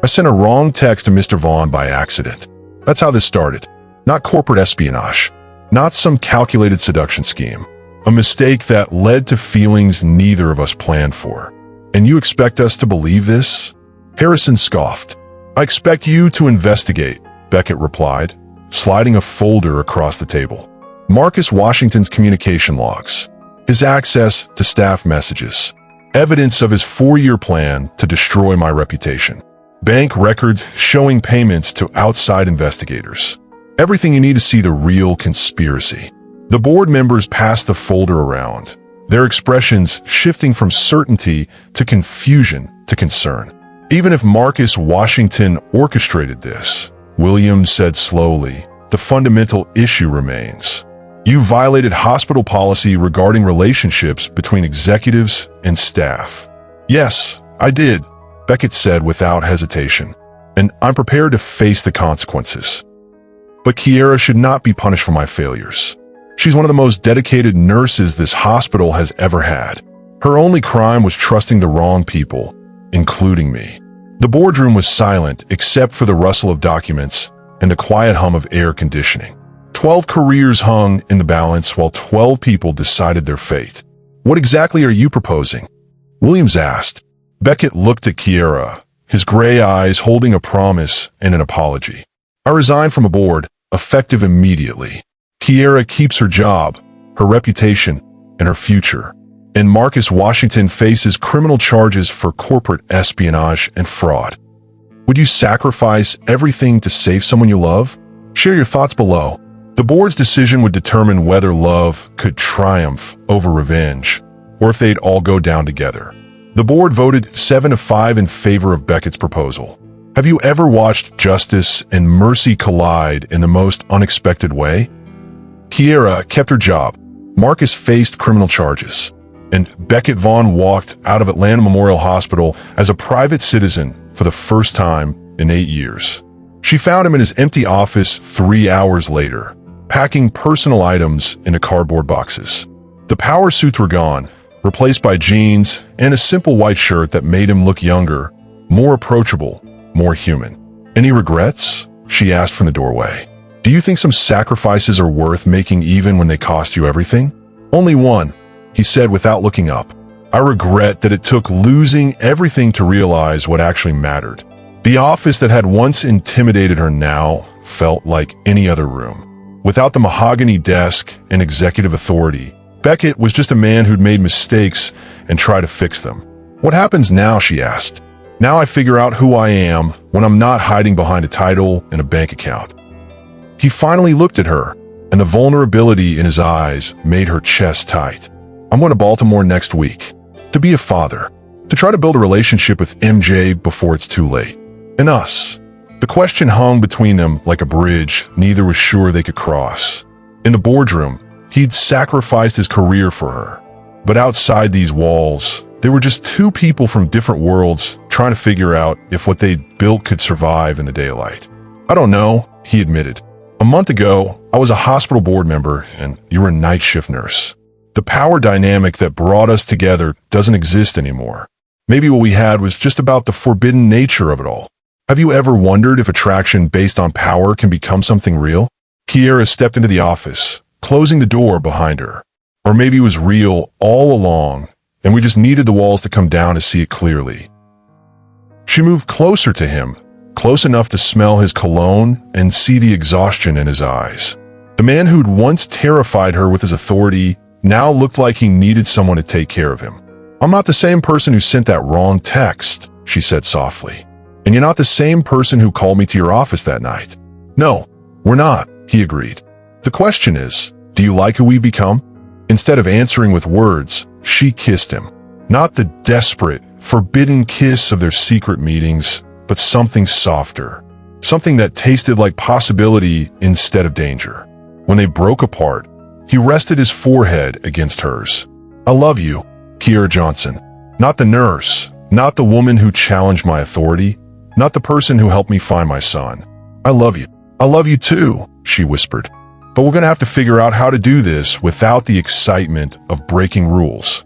Speaker 1: I sent a wrong text to Mr. Vaughn by accident. That's how this started. Not corporate espionage. Not some calculated seduction scheme. A mistake that led to feelings neither of us planned for. And you expect us to believe this? Harrison scoffed. I expect you to investigate, Beckett replied, sliding a folder across the table. Marcus Washington's communication logs. His access to staff messages. Evidence of his 4-year plan to destroy my reputation. Bank records showing payments to outside investigators. Everything you need to see the real conspiracy. The board members passed the folder around, their expressions shifting from certainty to confusion to concern. Even if Marcus Washington orchestrated this, Williams said slowly, the fundamental issue remains. You violated hospital policy regarding relationships between executives and staff. Yes, I did, Beckett said without hesitation, and I'm prepared to face the consequences. But Kiera should not be punished for my failures. She's one of the most dedicated nurses this hospital has ever had. Her only crime was trusting the wrong people, including me. The boardroom was silent except for the rustle of documents and the quiet hum of air conditioning. 12 careers hung in the balance while 12 people decided their fate. What exactly are you proposing? Williams asked. Beckett looked at Kiera, his gray eyes holding a promise and an apology. I resigned from a board, effective immediately. Kiera keeps her job, her reputation, and her future. And Marcus Washington faces criminal charges for corporate espionage and fraud. Would you sacrifice everything to save someone you love? Share your thoughts below. The board's decision would determine whether love could triumph over revenge, or if they'd all go down together. The board voted 7-5 in favor of Beckett's proposal. Have you ever watched justice and mercy collide in the most unexpected way? Kiera kept her job. Marcus faced criminal charges. And Beckett Vaughn walked out of Atlanta Memorial Hospital as a private citizen for the first time in 8 years. She found him in his empty office 3 hours later, packing personal items into cardboard boxes. The power suits were gone, replaced by jeans and a simple white shirt that made him look younger, more approachable, more human. Any regrets? She asked from the doorway. Do you think some sacrifices are worth making even when they cost you everything? Only one, he said without looking up. I regret that it took losing everything to realize what actually mattered. The office that had once intimidated her now felt like any other room. Without the mahogany desk and executive authority, Beckett was just a man who'd made mistakes and tried to fix them. What happens now, she asked. Now I figure out who I am when I'm not hiding behind a title and a bank account. He finally looked at her, and the vulnerability in his eyes made her chest tight. I'm going to Baltimore next week. to be a father, to try to build a relationship with MJ before it's too late. And us. The question hung between them like a bridge neither was sure they could cross. In the boardroom, he'd sacrificed his career for her. But outside these walls, they were just two people from different worlds trying to figure out if what they'd built could survive in the daylight. I don't know, he admitted. A month ago, I was a hospital board member and you were a night shift nurse. The power dynamic that brought us together doesn't exist anymore. Maybe what we had was just about the forbidden nature of it all. Have you ever wondered if attraction based on power can become something real? Kiera stepped into the office, closing the door behind her. Or maybe it was real all along, and we just needed the walls to come down to see it clearly. She moved closer to him, close enough to smell his cologne and see the exhaustion in his eyes. The man who'd once terrified her with his authority now looked like he needed someone to take care of him. I'm not the same person who sent that wrong text, she said softly. And you're not the same person who called me to your office that night. No, we're not, he agreed. The question is, do you like who we've become? Instead of answering with words, she kissed him. Not the desperate, forbidden kiss of their secret meetings, but something softer. Something that tasted like possibility instead of danger. When they broke apart, he rested his forehead against hers. I love you, Kiera Johnson. Not the nurse, not the woman who challenged my authority, not the person who helped me find my son. I love you. I love you too, she whispered. But we're going to have to figure out how to do this without the excitement of breaking rules.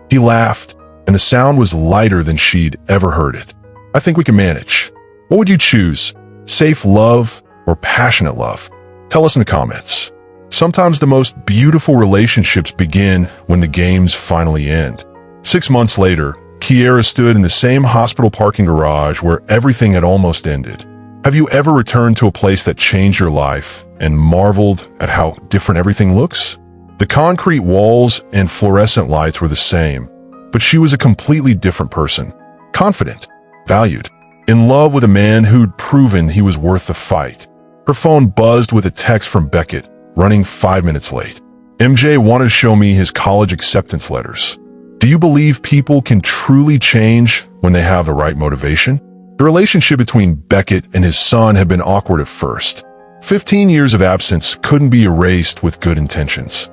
Speaker 1: He laughed, and the sound was lighter than she'd ever heard it. I think we can manage. What would you choose? Safe love or passionate love? Tell us in the comments. Sometimes the most beautiful relationships begin when the games finally end. 6 months later, Kiera stood in the same hospital parking garage where everything had almost ended. Have you ever returned to a place that changed your life and marveled at how different everything looks? The concrete walls and fluorescent lights were the same, but she was a completely different person. Confident, valued, in love with a man who'd proven he was worth the fight. Her phone buzzed with a text from Beckett, running 5 minutes late. MJ wanted to show me his college acceptance letters. Do you believe people can truly change when they have the right motivation? The relationship between Beckett and his son had been awkward at first. 15 years of absence couldn't be erased with good intentions.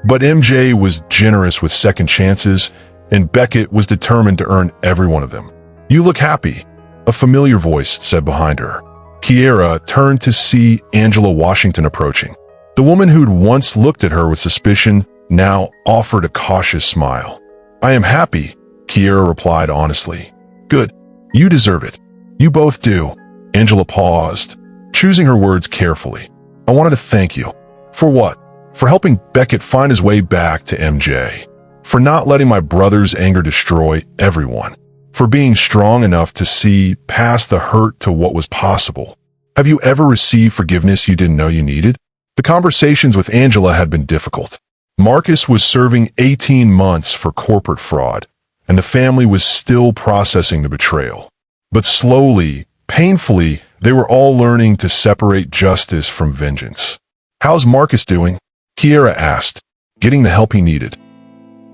Speaker 1: But MJ was generous with second chances, and Beckett was determined to earn every one of them. You look happy, a familiar voice said behind her. Kiera turned to see Angela Washington approaching. The woman who'd once looked at her with suspicion now offered a cautious smile. I am happy, Kiera replied honestly. Good. You deserve it. You both do. Angela paused, choosing her words carefully. I wanted to thank you. For what? For helping Beckett find his way back to MJ. For not letting my brother's anger destroy everyone. For being strong enough to see past the hurt to what was possible. Have you ever received forgiveness you didn't know you needed? The conversations with Angela had been difficult. Marcus was serving 18 months for corporate fraud, and the family was still processing the betrayal. But slowly, painfully, they were all learning to separate justice from vengeance. How's Marcus doing? Kiera asked, getting the help he needed.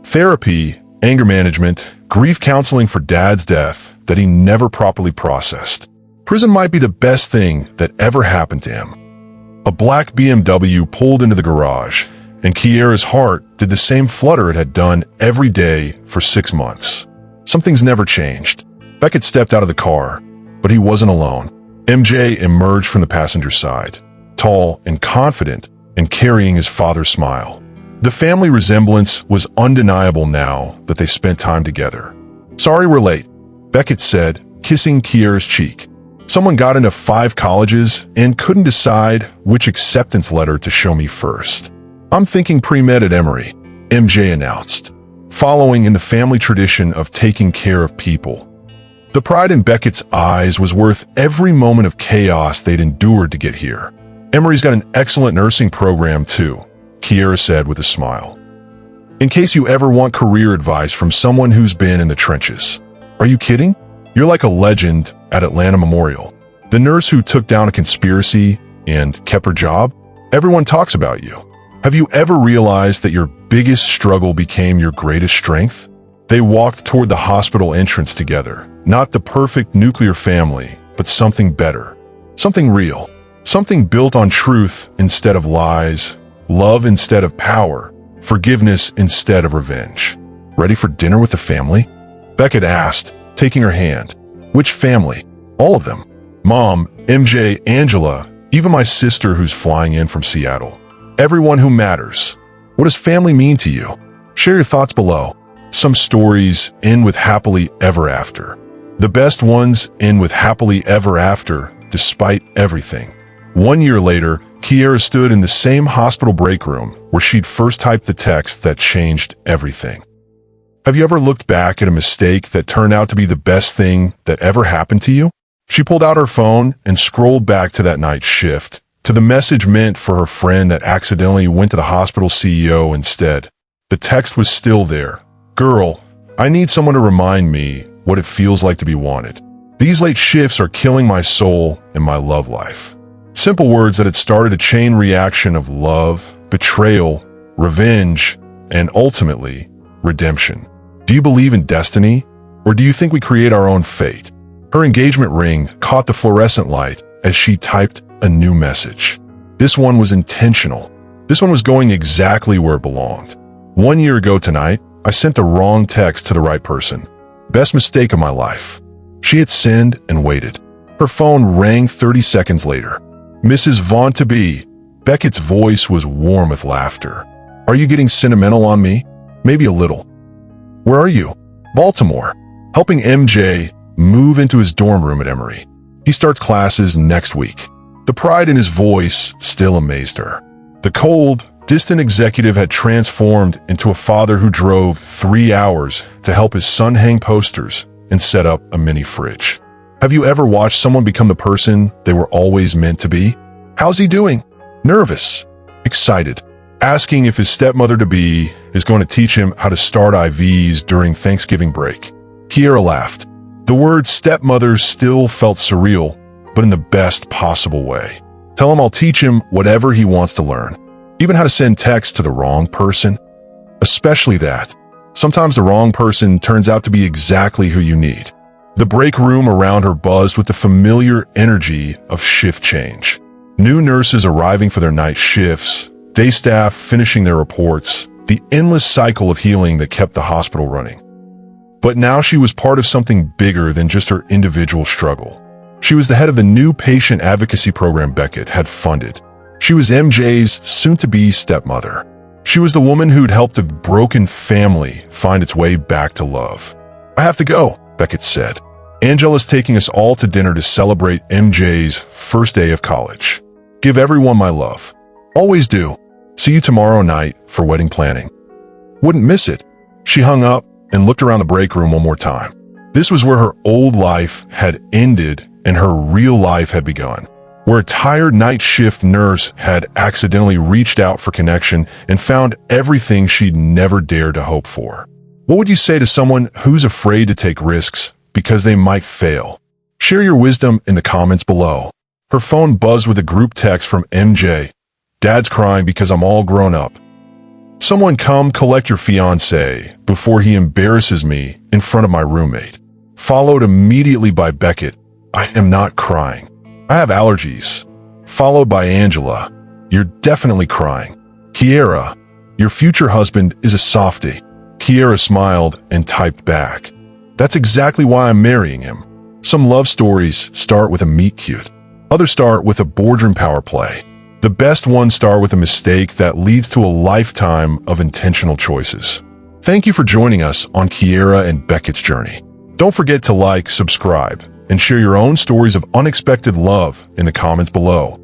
Speaker 1: Therapy, anger management, grief counseling for Dad's death that he never properly processed. Prison might be the best thing that ever happened to him. A black BMW pulled into the garage, and Kiera's heart did the same flutter it had done every day for 6 months. Something's never changed. Beckett stepped out of the car, but he wasn't alone. MJ emerged from the passenger side, tall and confident and carrying his father's smile. The family resemblance was undeniable now that they spent time together. Sorry we're late, Beckett said, kissing Kiera's cheek. Someone got into 5 colleges and couldn't decide which acceptance letter to show me first. I'm thinking pre-med at Emory, MJ announced, following in the family tradition of taking care of people. The pride in Beckett's eyes was worth every moment of chaos they'd endured to get here. Emory's got an excellent nursing program too, Kiera said with a smile. In case you ever want career advice from someone who's been in the trenches. Are you kidding? You're like a legend at Atlanta Memorial. The nurse who took down a conspiracy and kept her job? Everyone talks about you. Have you ever realized that your biggest struggle became your greatest strength? They walked toward the hospital entrance together. Not the perfect nuclear family, but something better. Something real. Something built on truth instead of lies, love instead of power, forgiveness instead of revenge. Ready for dinner with the family? Beckett asked, taking her hand. Which family? All of them. Mom, MJ, Angela, even my sister who's flying in from Seattle. Everyone who matters. What does family mean to you? Share your thoughts below. Some stories end with happily ever after. The best ones end with happily ever after, despite everything. 1 year later, Kiera stood in the same hospital break room where she'd first typed the text that changed everything. Have you ever looked back at a mistake that turned out to be the best thing that ever happened to you? She pulled out her phone and scrolled back to that night shift, to the message meant for her friend that accidentally went to the hospital CEO instead. The text was still there. Girl, I need someone to remind me what it feels like to be wanted. These late shifts are killing my soul and my love life. Simple words that had started a chain reaction of love, betrayal, revenge, and ultimately, redemption. Do you believe in destiny, or do you think we create our own fate? Her engagement ring caught the fluorescent light as she typed a new message. This one was intentional. This one was going exactly where it belonged. 1 year ago tonight, I sent the wrong text to the right person. Best mistake of my life. She hit send and waited. Her phone rang 30 seconds later. Mrs. Vaughn-to-be. Beckett's voice was warm with laughter. Are you getting sentimental on me? Maybe a little. Where are you? Baltimore. Helping MJ move into his dorm room at Emory. He starts classes next week. The pride in his voice still amazed her. The cold, distant executive had transformed into a father who drove 3 hours to help his son hang posters and set up a mini fridge. Have you ever watched someone become the person they were always meant to be? How's he doing? Nervous. Excited. Asking if his stepmother-to-be is going to teach him how to start IVs during Thanksgiving break. Kiera laughed. The word stepmother still felt surreal, but in the best possible way. Tell him I'll teach him whatever he wants to learn. Even how to send text to the wrong person. Especially that. Sometimes the wrong person turns out to be exactly who you need. The break room around her buzzed with the familiar energy of shift change. New nurses arriving for their night shifts, day staff finishing their reports, the endless cycle of healing that kept the hospital running. But now she was part of something bigger than just her individual struggle. She was the head of the new patient advocacy program Beckett had funded. She was MJ's soon-to-be stepmother. She was the woman who'd helped a broken family find its way back to love. I have to go, Beckett said. Angela's taking us all to dinner to celebrate MJ's first day of college. Give everyone my love. Always do. See you tomorrow night for wedding planning. Wouldn't miss it. She hung up and looked around the break room one more time. This was where her old life had ended and her real life had begun. Where a tired night shift nurse had accidentally reached out for connection and found everything she'd never dared to hope for. What would you say to someone who's afraid to take risks because they might fail? Share your wisdom in the comments below. Her phone buzzed with a group text from MJ. Dad's crying because I'm all grown up. Someone come collect your fiancé before he embarrasses me in front of my roommate. Followed immediately by Beckett. I am not crying. I have allergies. Followed by Angela. You're definitely crying. Kiera. Your future husband is a softie. Kiera smiled and typed back. That's exactly why I'm marrying him. Some love stories start with a meet cute. Others start with a boardroom power play. The best ones start with a mistake that leads to a lifetime of intentional choices. Thank you for joining us on Kiera and Beckett's journey. Don't forget to like, subscribe, and share your own stories of unexpected love in the comments below.